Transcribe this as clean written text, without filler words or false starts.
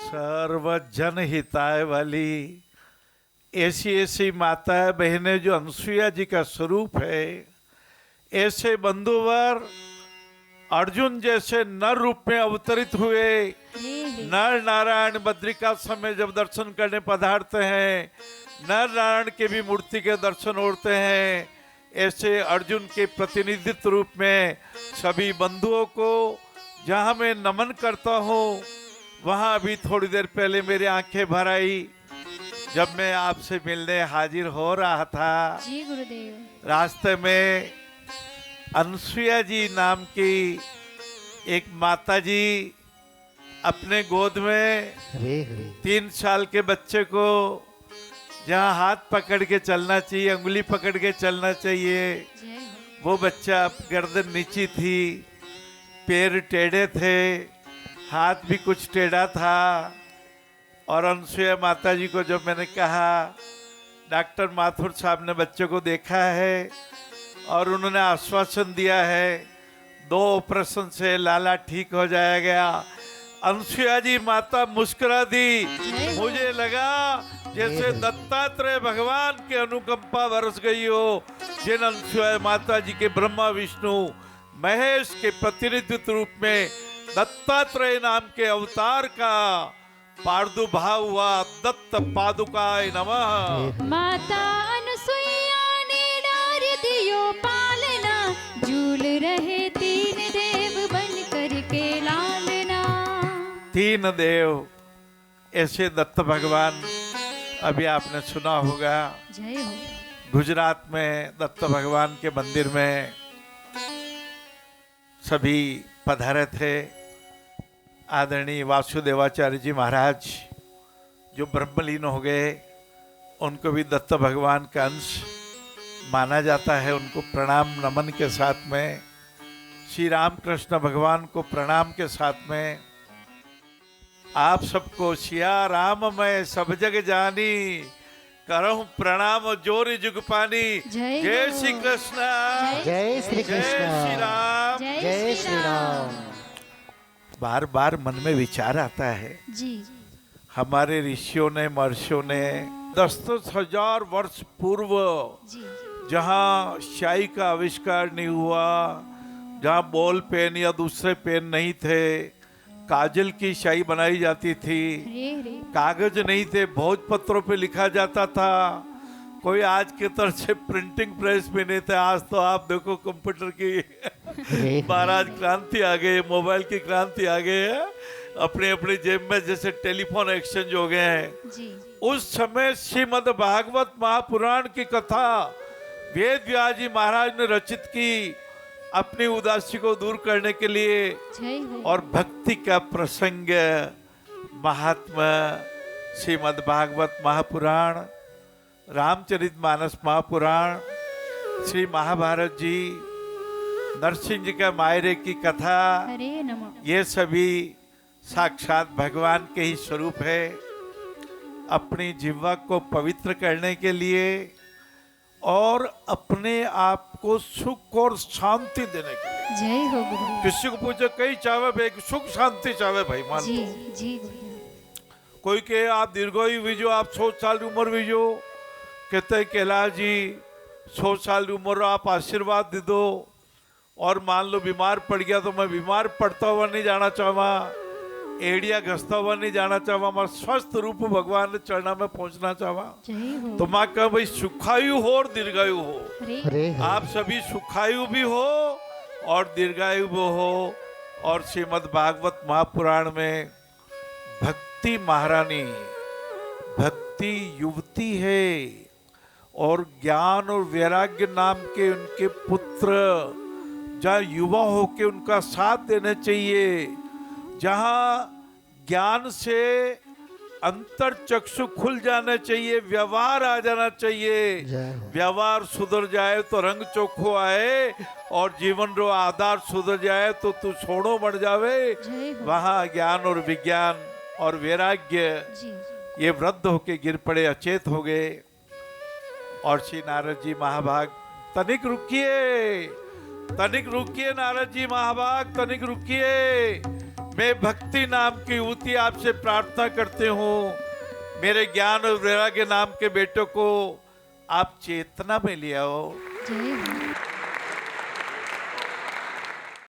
सर्वजन हिताय वाली ऐसी ऐसी माता बहनें जो अनसुईया जी का स्वरूप है, ऐसे बंधुवर अर्जुन जैसे नर रूप में अवतरित हुए नर नारायण बद्रिकाश्रम में जब दर्शन करने पधारते हैं, नर नारायण के भी मूर्ति के दर्शन होते हैं। ऐसे अर्जुन के प्रतिनिधित्व रूप में सभी बंधुओं को जहाँ मैं नमन करता हूँ, वहाँ अभी थोड़ी देर पहले मेरी आंखें भर आई जब मैं आपसे मिलने हाजिर हो रहा था। जी गुरुदेव। रास्ते में अनसुईया जी नाम की एक माता जी अपने गोद में 3 साल के बच्चे को जहाँ हाथ पकड़ के चलना चाहिए, अंगुली पकड़ के चलना चाहिए, वो बच्चा गर्दन नीची थी, पैर टेढ़े थे, हाथ भी कुछ टेढ़ा था। और अनसुईया माता जी को जब मैंने कहा, डॉक्टर माथुर साहब ने बच्चे को देखा है और उन्होंने आश्वासन दिया है 2 ऑपरेशन से लाला ठीक हो जाएगा। अनसुईया जी माता मुस्कुरा दी। मुझे लगा जैसे दत्तात्रेय भगवान के अनुकंपा बरस गई हो, जिन अनसुईया माता जी के ब्रह्मा विष्णु महेश के प्रतिनिधित्व रूप में दत्तात्रेय नाम के अवतार का प्रादुर्भाव हुआ। दत्त पादुकाय नमः। माता अनसुईया ने डार दियो पालना, झूल रहे 3 देव बन कर के लालना। 3 देव ऐसे दत्त भगवान अभी आपने सुना होगा। जय हो। गुजरात में दत्त भगवान के मंदिर में सभी पधारे थे। आदरणीय वासुदेवाचार्य जी महाराज जो ब्रह्मलीन हो गए, उनको भी दत्त भगवान का अंश माना जाता है। उनको प्रणाम नमन के साथ में, श्री रामकृष्ण भगवान को प्रणाम के साथ में, आप सबको सिया राम मैं सब जग जानी, करहूं प्रणाम जोर जुग पानी। जय श्री कृष्ण, जय श्री कृष्ण, जय श्री राम, जय श्री राम। बार बार मन में विचार आता है जी। हमारे ऋषियों ने महर्षियों ने 10-10 हजार वर्ष पूर्व जहाँ स्याही का आविष्कार नहीं हुआ, जहाँ बॉल पेन या दूसरे पेन नहीं थे, काजल की स्याही बनाई जाती थी, कागज नहीं थे, भोजपत्रों पे लिखा जाता था, कोई आज की तरह से प्रिंटिंग प्रेस भी नहीं थे। आज तो आप देखो कंप्यूटर की महाराज क्रांति आ गई, मोबाइल की क्रांति आ गई है, अपने अपने जेब में जैसे टेलीफोन एक्सचेंज हो गए हैं। उस समय श्रीमद् भागवत महापुराण की कथा वेद व्यास जी महाराज ने रचित की अपनी उदासी को दूर करने के लिए। और भक्ति का प्रसंग महात्मा श्रीमद् भागवत महापुराण, रामचरितमानस महापुराण, श्री महाभारत जी, नरसिंह जी का मायरे की कथा, ये सभी साक्षात भगवान के ही स्वरूप है। अपनी जिह्वा को पवित्र करने के लिए और अपने आप को सुख और शांति देने के लिए। जय हो गुरु। किसी को पूछो कई चाहे भाई सुख शांति चाहे भाई मान जी, तो। जी। कोई कहे आप दीर्घायु बीजो, आप 100 साल की उम्र बीजो, कहते हैं कैलाश जी 100 साल की उम्र आप आशीर्वाद दे दो। और मान लो बीमार पड़ गया तो मैं बीमार पड़ता हुआ नहीं जाना चाहवा, एड़िया घसता हुआ नहीं जाना चाहवा, मैं स्वस्थ रूप भगवान के चरणा में पहुंचना चाहवा। तो माँ कह भाई सुखायु हो और दीर्घायु हो, आप सभी सुखायु भी हो और दीर्घायु भी हो। और श्रीमद् भागवत महापुराण में भक्ति महारानी, भक्ति युवती है और ज्ञान और वैराग्य नाम के उनके पुत्र जहाँ युवा होके उनका साथ देना चाहिए, जहाँ ज्ञान से अंतर चक्षु खुल जाना चाहिए, व्यवहार आ जाना चाहिए, व्यवहार सुधर जाए तो रंग चोखो आए और जीवन रो आधार सुधर जाए तो तू सोनो बन जावे। वहाँ ज्ञान और विज्ञान और वैराग्य ये वृद्ध होके गिर पड़े, अचेत हो गए। और श्री नारद जी महाभाग तनिक रुकिए, तनिक रुकिए नारद जी महाभाग, तनिक रुकिए, मैं भक्ति नाम की युवती आपसे प्रार्थना करती हूँ, मेरे ज्ञान और वैराग्य नाम के बेटों को आप चेतना में ले आओ। जय हो।